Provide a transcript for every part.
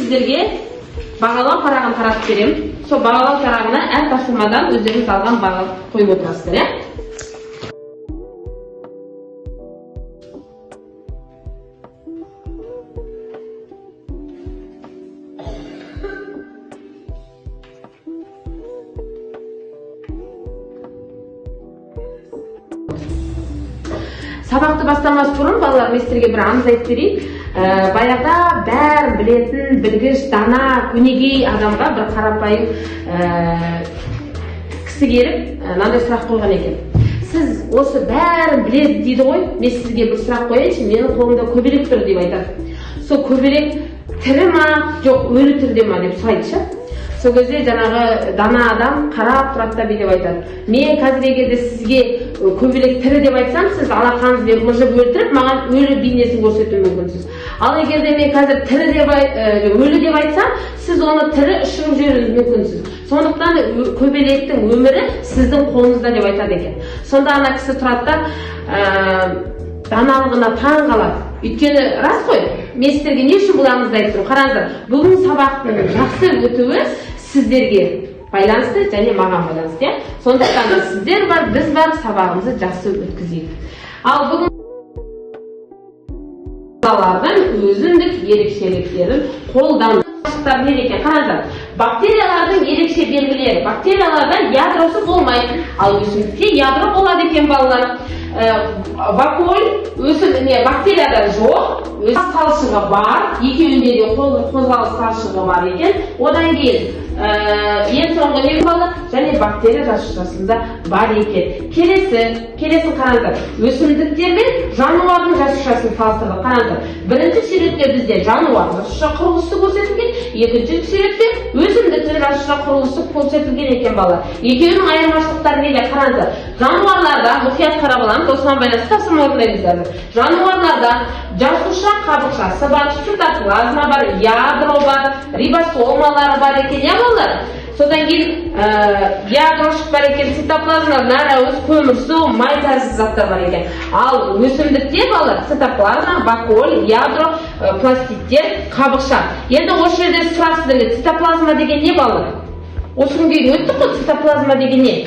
сіздерге бағалау парағын таратып беремін. Сол бағалау парағына әр тапсырмадан өздеріңіз алған баға қойып отырасыздар, иә? Сабақты бастамас бұрын балалар, мен сіздерге бір аңыз айтып берейін. Баяғыда бәрін білетін, білгіш, дана, өнегей адамға бір қарапайым кісі келіп, мынандай сұрақ қойған екен. Сіз осы бәрін біледі дейді ғой, мен сізге бір сұрақ қояйыншы, менің қолымда көбелек тұр деп айтады. Сол көбелек тірі ма, жоқ өлі түрде ма деп сұрайды ше. Сол кезде жаңағы дана адам қарап тұрады да деп айтады. Мен қазір егерде сізге көбелек тірі деп айтсам, сіз алақаныңызбен мыжып өлтіріп, маған өлі бейнесін көрсетуі мүмкінсіз. Ал егерде мен қазір өлі деп айтсам, сіз оны тірі ұшырып жіберуіңіз мүмкінсіз. Сондықтан көбелектің өмірі сіздің қолыңызда деп айтады екен. Сонда ана кісі тұрады да даналығына таң қалады. Өйткені рас қой, мен сіздерге не үшін бұл аңызды айтып тұрмын? Қараңыздар, бүгін сабақтың жақсы өтуі сіздерге байланысты және маған байланысты. Сондықтан сіздер бар, біз бар, сабағымызды жақсы өткізейік. Ал бүгін балалардың өзіндік ерекшеліктерін қолдану. Не екен? Қараңыздар, бактериялардың ерекше белгілері. Бактерияларда ядросы болмайды, ал өсімдікте ядро болады екен балалар. Вакуоль бактерияда жоқ, өз талшығы бар, екеуінде де қозғалыс талшығы бар екен. Одан кейін ең соңғы не болады? Және бактерия жасушасында бар екен. Келесі қараңыздар, өсімдіктер мен жануардың жасушасын салыстырдық. Қараңыздар, бірінші суретте бізде жануар жасуша құрылысы көрсетілген, екінші суретте өсімдіктің жасуша құрылысы көрсетілген екен балалар. Екеуінің айырмашылықтары неде? Қараңыздар, жануарларда мұқият қарап аламыз, осыған байланысты тапсырма орындаймыздар. Жануарларда жасуша қабықшасы бар, цитоплазма бар, ядро бар, рибосомалары бар екен, иә балалар? Содан кейін ядрошық бар екен, цитоплазма, нарауыз, көмірсу, май тәрізді заттар бар екен. Ал өсімдікте балалар цитоплазма, вакуоль, ядро, пластиттер, қабықша. Енді осы жерде сұрақ сіздерге, цитоплазма деген не балалар? Осы күнге өттік қой, цитоплазма деген не?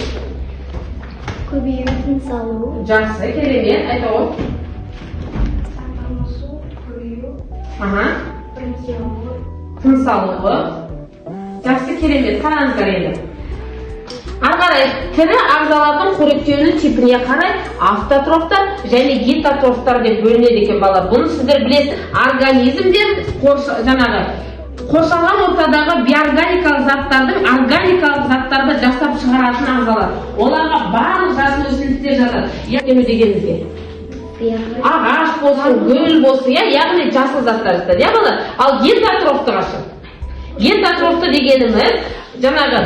Көбею, тыныс алу. Жақсы, керемет, айта ғой. Алмасу, көбею. Тыныс алуы. Жақсы, керемет, қараңыздар енді. Ары қарай, тірі ағзалардың қоректеуінің типіне қарай автотрофтар және гетеротрофтар деп бөлінеді екен балалар. Бұны сіздер білесіз. Организмдер жаңағы қоршалған ортадағы биорганикалық заттардың органикалық заттарды жасап шығаратын ағзалар. Оларға барлық жасыл өсімдіктер жатады. Яғни дегенімізде ағаш болсын, гүл болсын, яғни жасыл заттар жатады, иә балалар? Ал гетеротрофты қашы? Гетеротрофты дегеніміз жаңағы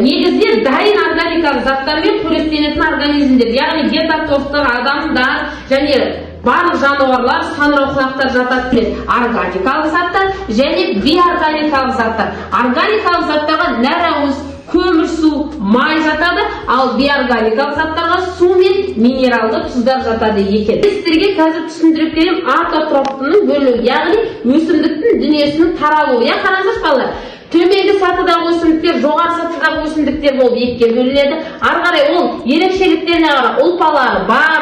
негізде дайын органикалық заттармен қоректенетін организмдер. Яғни гетеротрофты адамдар және барлық жануарлар, саңырауқұлақтар жатады. Органикалық заттар және биорганикалық заттар. Органикалық заттарға нәрауыз, көмірсу, май жатады, ал биорганикалық заттарға су мен минералды тұздар жатады екен. Сіздерге қазір түсіндіріп беремін автотрофтының бөлігі, яғни өсімдіктің дүниесінің таралуы. Қараңыздар балалар, төменгі сатыдағы өсімдіктер, жоғары сатыдағы өсімдіктер болып екіге бөлінеді. Ары қарай ол ерекшеліктеріне қарай ұлпалары бар,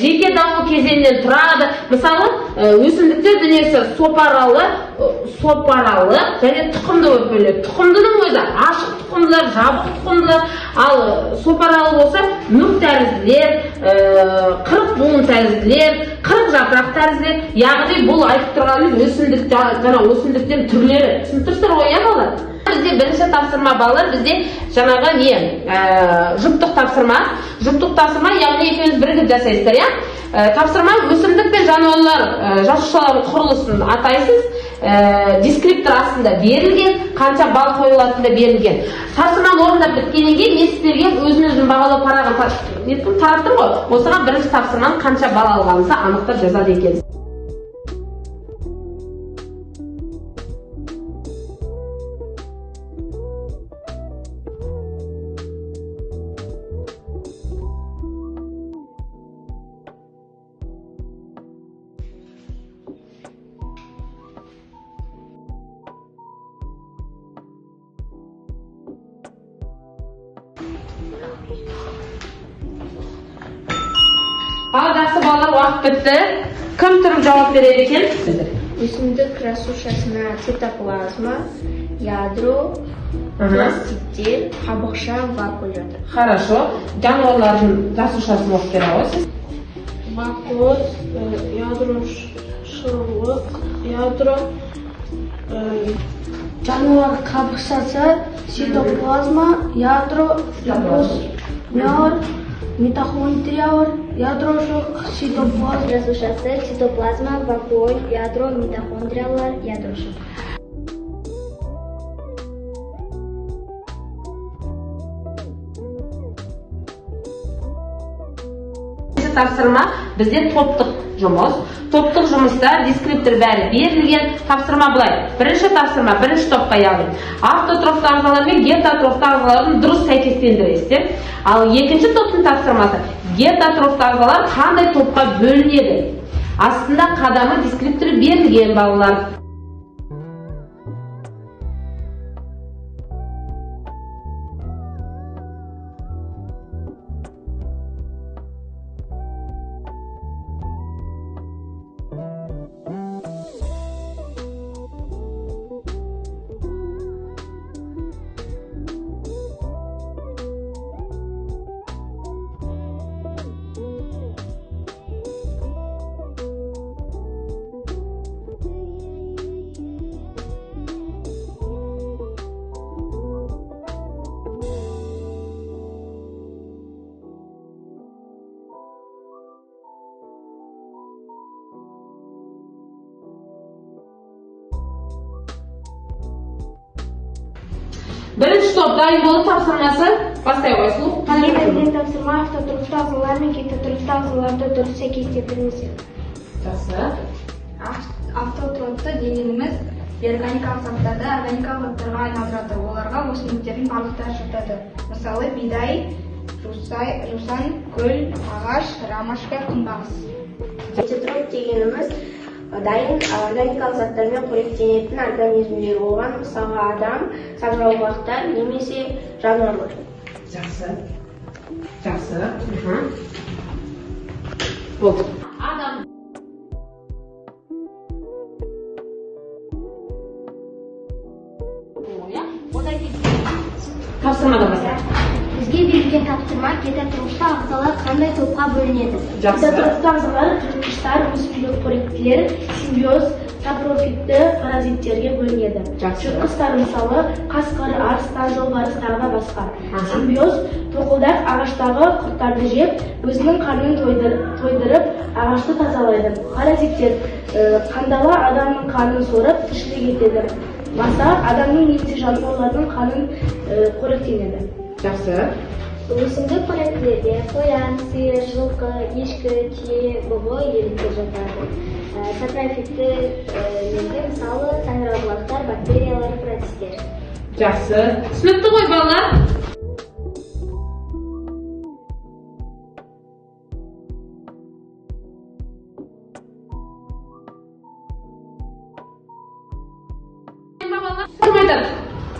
жеке даму кезеңінен тұрады. Мысалы, өсімдіктер дүниесі сопаралы және тұқымды болып бөлінеді. Тұқымдының өзі ашық тұқымдылар, жабық тұқымдылар, ал сопаралы болса мүк тәрізділер, қырық буын тәрізділер, қырық жапырақ тәрізділер. Яғни бұл айтып тұрғанымыз өсімдіктер түрлері. Түсініп тұрсыздар ғой, иә балалар? Бізде бірінші тапсырма балалар, бізде жаңағы жұптық тапсырма. Жұптық тапсырма, яғни екеуіңіз бірігіп жасайсыздар, иә? Тапсырма өсімдік пен жануарлар жасушалардың құрылысын атайсыз. Дескриптор астында берілген, қанша балл қойылатында берілген. Тапсырманы орындап біткеннен кейін мен сіздерге өзін бағалау парағын тараттым ғой. Осыған бірінші тапсырманы қанша балл алғаныңызды анықтап жазады екенсіз. Al жақсы балалар, уақыт бітті. Кім тұрып жауап береді екен? Өсімдік жасушасына цитоплазма, ядро, пластиктер, қабықша, вакуоль жатыр. Хорошо. Жануарлардың жасушасын оқып бере аласыз? Вакуоль, ядро, шылық, ядро, жануар қабықшасы, цитоплазма, ядро, липосмер, митохондриялар, ядро жоқ, цитоплазма. Жасушасы, цитоплазма, вакуоль, ядро, митохондриялар, ядро жоқ. Тапсырма бізде топтық жұмыс. Топтық жұмыста дескриптор бәрі берілген. Тапсырма былай. Бірінші тапсырма, бірінші топқа яғни автотрофты ағзалар мен гетеротрофты ағзалардың дұрыс сәйкестендіресіздер. Ал екінші топтың тапсырмасы гетеротрофты ағзалар қандай топқа бөлінеді. Астында қадамы дескрипторы берілген балалар. Бірінші топ дайын болып тапсырмасы бастай қойсыз. Екінші тапсырма автотрофты ағзалар мен гетеротрофты ағзаларды дұрыс сәйкестендіріңіздер. Жақсы. Автотрофты дегеніміз органикалық заттарды органикалық заттарға айналдырады. Оларға өсімдіктердің барлықтары жатады. Мысалы, бидай, жусан, гүл, ағаш, ромашка, күнбағыс. Гетеротроф дегеніміз дайын органикалық заттармен қоректенетін организмдер болған, мысалы адам, саңырауқұлақтар немесе жануарлар. Жақсы. Жақсы. Болды. Адам. Тапсырмадан бастайық. Бізге берілген тапсырма гетеротрофты ағзалар қандай топқа бөлінеді? Жақсы. Гетеротрофты ағзалар жыртқыштар, өсімдік қоректілер, симбиоз, сапрофитті паразиттерге бөлінеді. Жақсы. Жыртқыштар мысалы қасқыр, арыстан, жолбарыс тағы да басқа. Симбиоз тоқылдақ ағаштағы құрттарды жеп, өзінің қарнын тойдырып, ағашты тазалайды. Паразиттер қандала адамның қарнын сорып, тіршілік етеді. Маса адамның немесе жануарлардың қанын қоректенеді. Жақсы. Өсімдік қоректілерге қоян, сиыр, жылқы, ешкі, түйе, бұғы, еліктер жатады. Сапрофиттілерге мысалы саңырауқұлақтар, бактериялар, процестер. Жақсы. Түсінікті ғой балалар?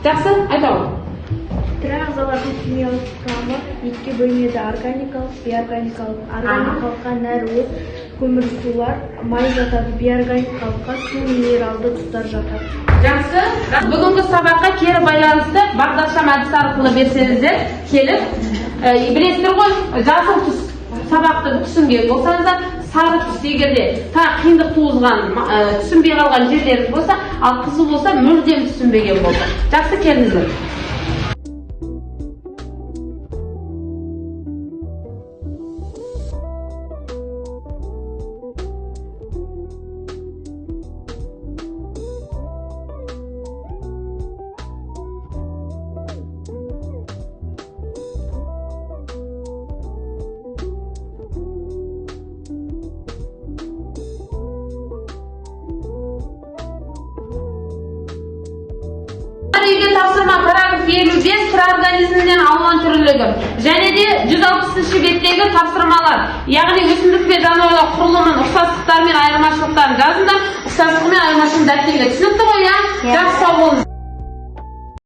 Жақсы, айтауын. Тірі ағзалардың химиялық құрамы екіге бөлінеді: органикалық, бейорганикалық. Органикалыққа нәр, от, көмірсулар, май жатады. Бейорганикалыққа су, минералды тұздар жатады. Жақсы. Бүгінгі сабаққа кері байланысты бағдаршам әдісі арқылы берсеңіздер, келіп, білесіздер ғой, жасыл түс сабақты түсінбей болсаңыздар, сары түс егерде қиындық туғызған, түсінбей қалған жерлеріңіз болса, ал қызыл болса мүлдем түсінбеген болды. Жақсы, келіңіздер. Тапсырма параграф 55 тірі организмнен алуан түрлілігі және де 160-ші беттегі тапсырмалар, яғни өсімдік пен жануарлар құрылымының ұқсастықтары мен айырмашылықтарын жазыңдар. Ұқсастығы мен айырмашылығын дәптеңдер. Түсінікті ғой, иә? Жақсы, сау болыңыз.